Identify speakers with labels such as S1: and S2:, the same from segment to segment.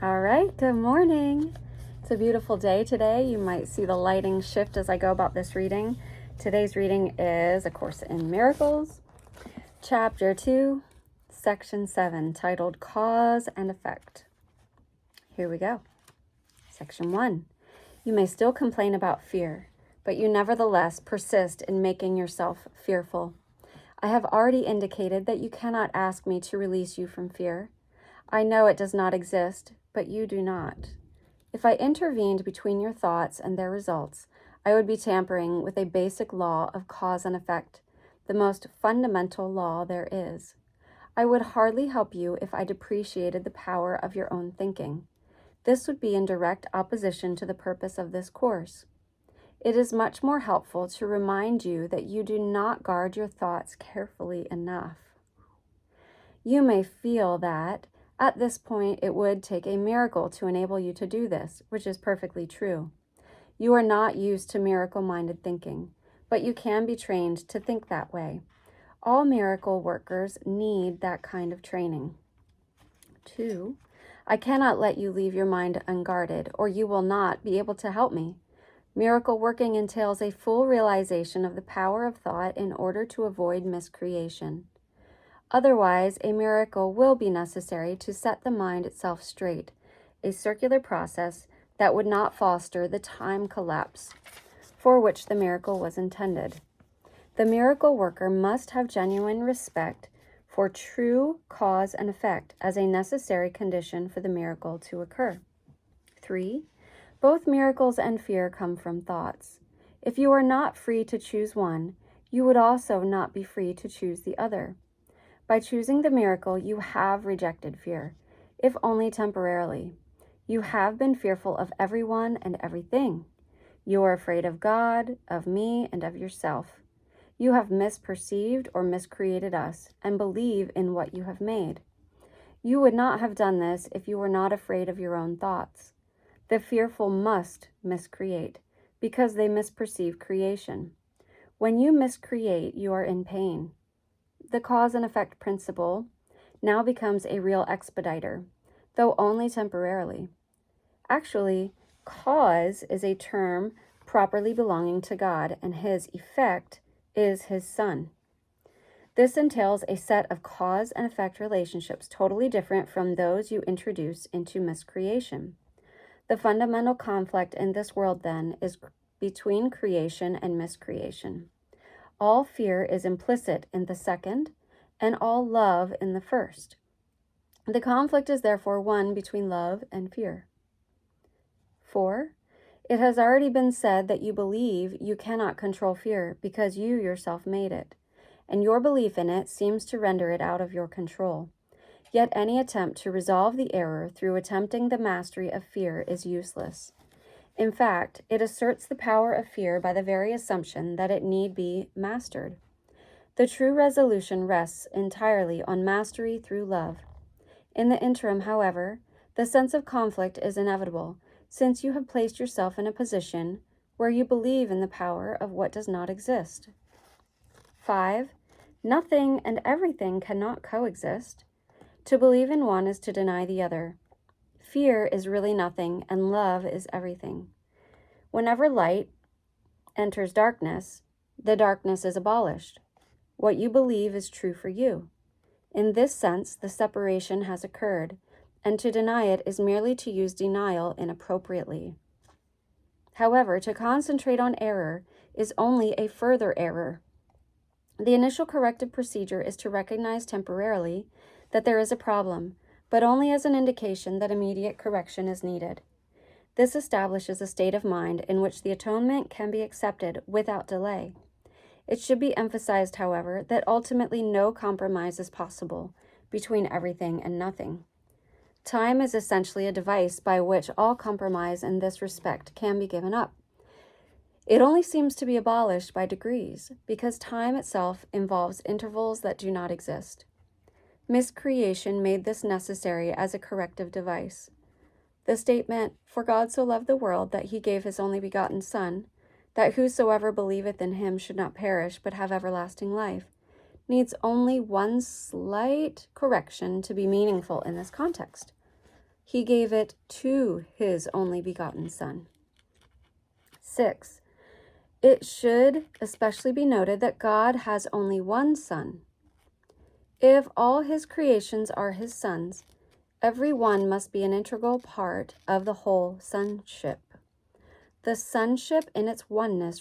S1: All right, good morning. It's a beautiful day today. You might see the lighting shift as I go about this reading. Today's reading is A Course in Miracles, Chapter 2, Section 7, titled Cause and Effect. Here we go. Section 1. You may still complain about fear, but you nevertheless persist in making yourself fearful. I have already indicated that you cannot ask me to release you from fear. I know it does not exist, but you do not. If I intervened between your thoughts and their results, I would be tampering with a basic law of cause and effect, the most fundamental law there is. I would hardly help you if I depreciated the power of your own thinking. This would be in direct opposition to the purpose of this course. It is much more helpful to remind you that you do not guard your thoughts carefully enough. You may feel that, at this point, it would take a miracle to enable you to do this, which is perfectly true. You are not used to miracle-minded thinking, but you can be trained to think that way. All miracle workers need that kind of training. 2. I cannot let you leave your mind unguarded, or you will not be able to help me. Miracle working entails a full realization of the power of thought in order to avoid miscreation. Otherwise, a miracle will be necessary to set the mind itself straight, a circular process that would not foster the time collapse for which the miracle was intended. The miracle worker must have genuine respect for true cause and effect as a necessary condition for the miracle to occur. 3. Both miracles and fear come from thoughts. If you are not free to choose one, you would also not be free to choose the other. By choosing the miracle, you have rejected fear, if only temporarily. You have been fearful of everyone and everything. You are afraid of God, of me, and of yourself. You have misperceived or miscreated us and believe in what you have made. You would not have done this if you were not afraid of your own thoughts. The fearful must miscreate because they misperceive creation. When you miscreate, you are in pain. The cause and effect principle now becomes a real expediter, though only temporarily. Actually, cause is a term properly belonging to God, and his effect is his Son. This entails a set of cause and effect relationships totally different from those you introduce into miscreation. The fundamental conflict in this world, then, is between creation and miscreation. All fear is implicit in the second, and all love in the first. The conflict is therefore one between love and fear. 4. It has already been said that you believe you cannot control fear because you yourself made it, and your belief in it seems to render it out of your control. Yet any attempt to resolve the error through attempting the mastery of fear is useless. In fact, it asserts the power of fear by the very assumption that it need be mastered. The true resolution rests entirely on mastery through love. In the interim, however, the sense of conflict is inevitable, since you have placed yourself in a position where you believe in the power of what does not exist. 5. Nothing and everything cannot coexist. To believe in one is to deny the other. Fear is really nothing, and love is everything. Whenever light enters darkness, the darkness is abolished. What you believe is true for you. In this sense, the separation has occurred, and to deny it is merely to use denial inappropriately. However, to concentrate on error is only a further error. The initial corrective procedure is to recognize temporarily that there is a problem, but only as an indication that immediate correction is needed. This establishes a state of mind in which the atonement can be accepted without delay. It should be emphasized, however, that ultimately no compromise is possible between everything and nothing. Time is essentially a device by which all compromise in this respect can be given up. It only seems to be abolished by degrees, because time itself involves intervals that do not exist. Miscreation made this necessary as a corrective device. The statement, "For God so loved the world that he gave his only begotten Son, that whosoever believeth in him should not perish but have everlasting life," needs only one slight correction to be meaningful in this context. he gave it to his only begotten Son. 6. It should especially be noted that God has only one Son. If all his creations are his sons, every one must be an integral part of the whole sonship. The sonship in its oneness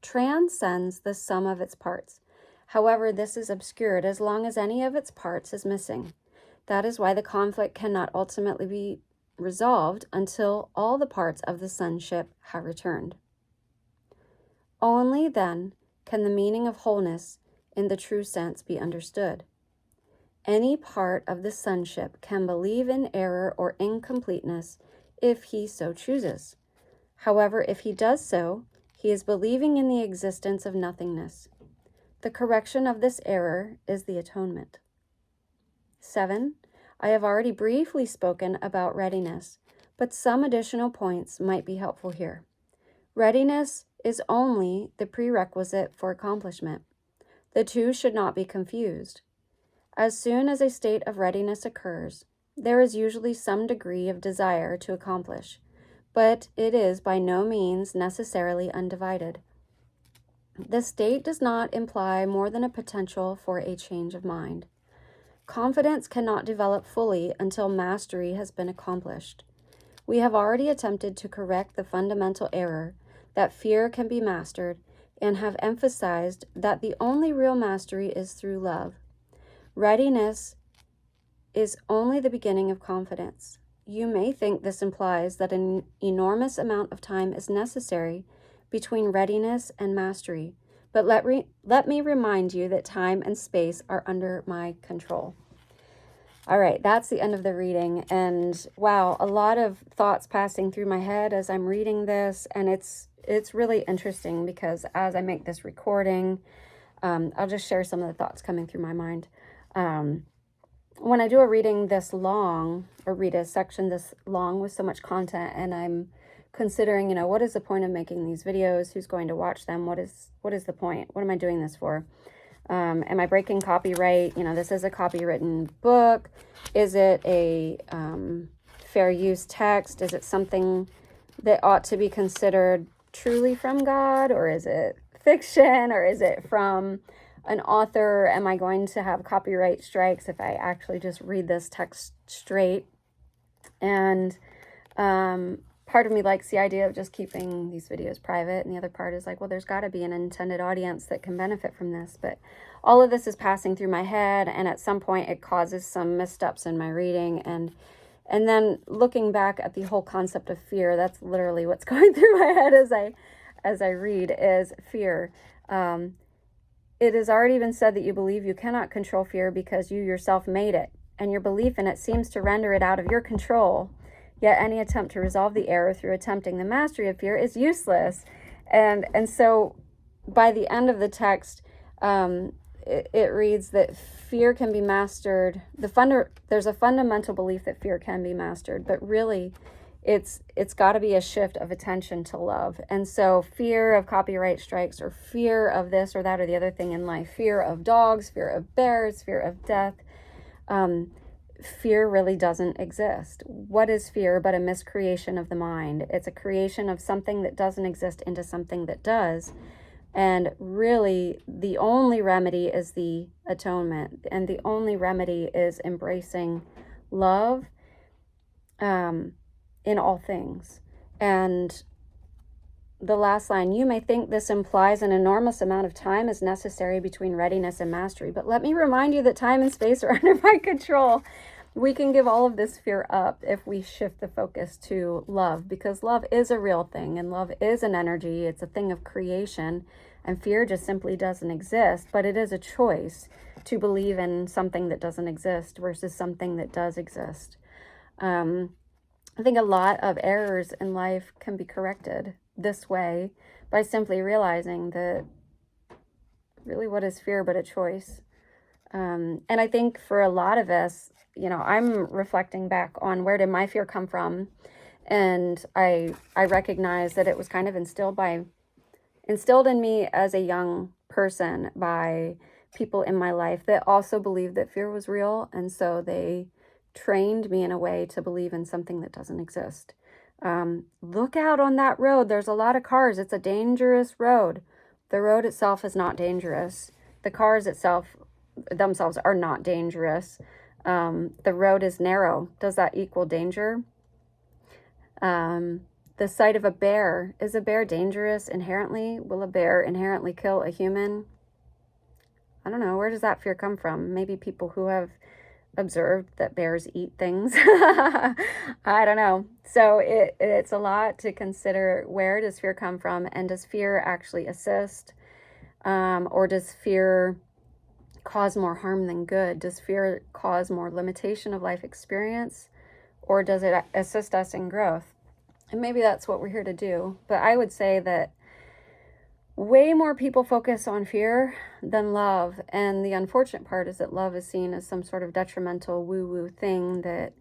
S1: transcends the sum of its parts. However, this is obscured as long as any of its parts is missing. That is why the conflict cannot ultimately be resolved until all the parts of the sonship have returned. Only then can the meaning of wholeness in the true sense be understood. Any part of the sonship can believe in error or incompleteness if he so chooses. However, if he does so, he is believing in the existence of nothingness. The correction of this error is the atonement. 7. I have already briefly spoken about readiness, but some additional points might be helpful here. Readiness is only the prerequisite for accomplishment. The two should not be confused. As soon as a state of readiness occurs, there is usually some degree of desire to accomplish, but it is by no means necessarily undivided. The state does not imply more than a potential for a change of mind. Confidence cannot develop fully until mastery has been accomplished. We have already attempted to correct the fundamental error that fear can be mastered and have emphasized that the only real mastery is through love. Readiness is only the beginning of confidence. You may think this implies that an enormous amount of time is necessary between readiness and mastery, but let me remind you that time and space are under my control. All right, that's the end of the reading, and wow, a lot of thoughts passing through my head as I'm reading this, and it's really interesting because as I make this recording, I'll just share some of the thoughts coming through my mind. When I do a reading this long, or read a section this long with so much content, and I'm considering, what is the point of making these videos? Who's going to watch them? What is the point? What am I doing this for? Am I breaking copyright? This is a copywritten book. Is it a fair use text? Is it something that ought to be considered truly from God? Or is it fiction? Or is it from an author? Am I going to have copyright strikes if I actually just read this text straight? And part of me likes the idea of just keeping these videos private, and the other part is like, well, there's got to be an intended audience that can benefit from this. But all of this is passing through my head, and at some point it causes some missteps in my reading, and then looking back at the whole concept of fear, that's literally what's going through my head as I read, is fear. It has already been said that you believe you cannot control fear because you yourself made it, and your belief in it seems to render it out of your control. Yet any attempt to resolve the error through attempting the mastery of fear is useless. And so by the end of the text, it reads that fear can be mastered. There's a fundamental belief that fear can be mastered, but really it's got to be a shift of attention to love. And so fear of copyright strikes, or fear of this or that or the other thing in life, fear of dogs, fear of bears, fear of death, fear really doesn't exist. What is fear but a miscreation of the mind? It's a creation of something that doesn't exist into something that does. And really, the only remedy is the atonement. And the only remedy is embracing love in all things. And the last line, you may think this implies an enormous amount of time is necessary between readiness and mastery, but let me remind you that time and space are under my control. We can give all of this fear up if we shift the focus to love, because love is a real thing, and love is an energy. It's a thing of creation, and fear just simply doesn't exist, but it is a choice to believe in something that doesn't exist versus something that does exist. I think a lot of errors in life can be corrected this way by simply realizing that really, what is fear but a choice? And I think for a lot of us, I'm reflecting back on where did my fear come from, and I recognize that it was kind of instilled in me as a young person by people in my life that also believed that fear was real. And so they trained me in a way to believe in something that doesn't exist. Look out on that road. There's a lot of cars. It's a dangerous road. The road itself is not dangerous. The cars themselves are not dangerous. The road is narrow. Does that equal danger? The sight of a bear. Is a bear dangerous inherently? Will a bear inherently kill a human? I don't know. Where does that fear come from? Maybe people who have observed that bears eat things. I don't know. So it's a lot to consider. Where does fear come from? And does fear actually assist? Or does fear cause more harm than good? Does fear cause more limitation of life experience? Or does it assist us in growth? And maybe that's what we're here to do. But I would say that way more people focus on fear than love. And the unfortunate part is that love is seen as some sort of detrimental woo-woo thing that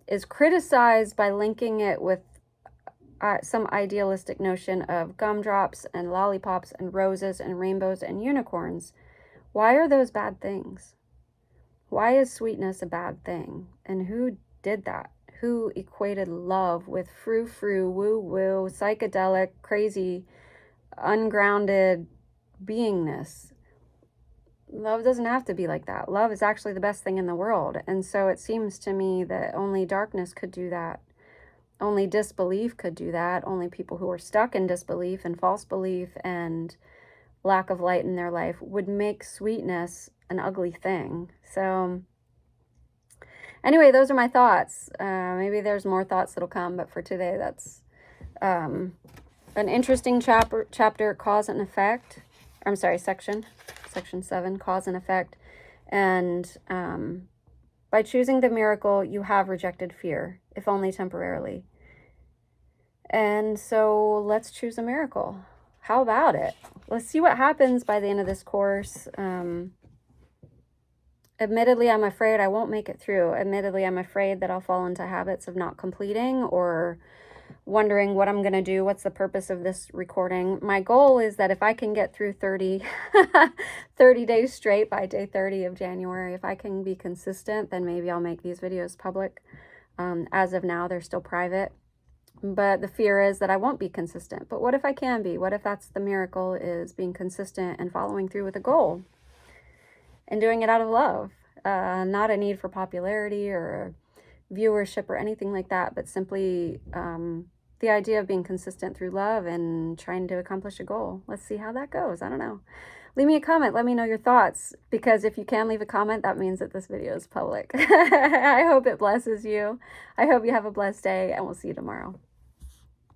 S1: is criticized by linking it with some idealistic notion of gumdrops and lollipops and roses and rainbows and unicorns. Why are those bad things? Why is sweetness a bad thing? And who did that? Who equated love with frou-frou, woo-woo, psychedelic, crazy, ungrounded beingness? Love doesn't have to be like that. Love is actually the best thing in the world. And so it seems to me that only darkness could do that. Only disbelief could do that. Only people who are stuck in disbelief and false belief and lack of light in their life would make sweetness an ugly thing. So anyway, those are my thoughts. Maybe there's more thoughts that'll come, but for today, that's an interesting chapter, cause and effect. I'm sorry, section 7, cause and effect. And by choosing the miracle, you have rejected fear, if only temporarily. And so let's choose a miracle. How about it? Let's see what happens by the end of this course. Admittedly, I'm afraid I won't make it through. Admittedly, I'm afraid that I'll fall into habits of not completing or wondering what I'm going to do. What's the purpose of this recording? My goal is that if I can get through 30 days straight by day 30 of January, if I can be consistent, then maybe I'll make these videos public. As of now, they're still private. But the fear is that I won't be consistent. But what if I can be? What if that's the miracle, is being consistent and following through with a goal and doing it out of love? Not a need for popularity or viewership or anything like that, but simply the idea of being consistent through love and trying to accomplish a goal. Let's see how that goes. I don't know. Leave me a comment. Let me know your thoughts, because if you can leave a comment, that means that this video is public. I hope it blesses you. I hope you have a blessed day, and we'll see you tomorrow.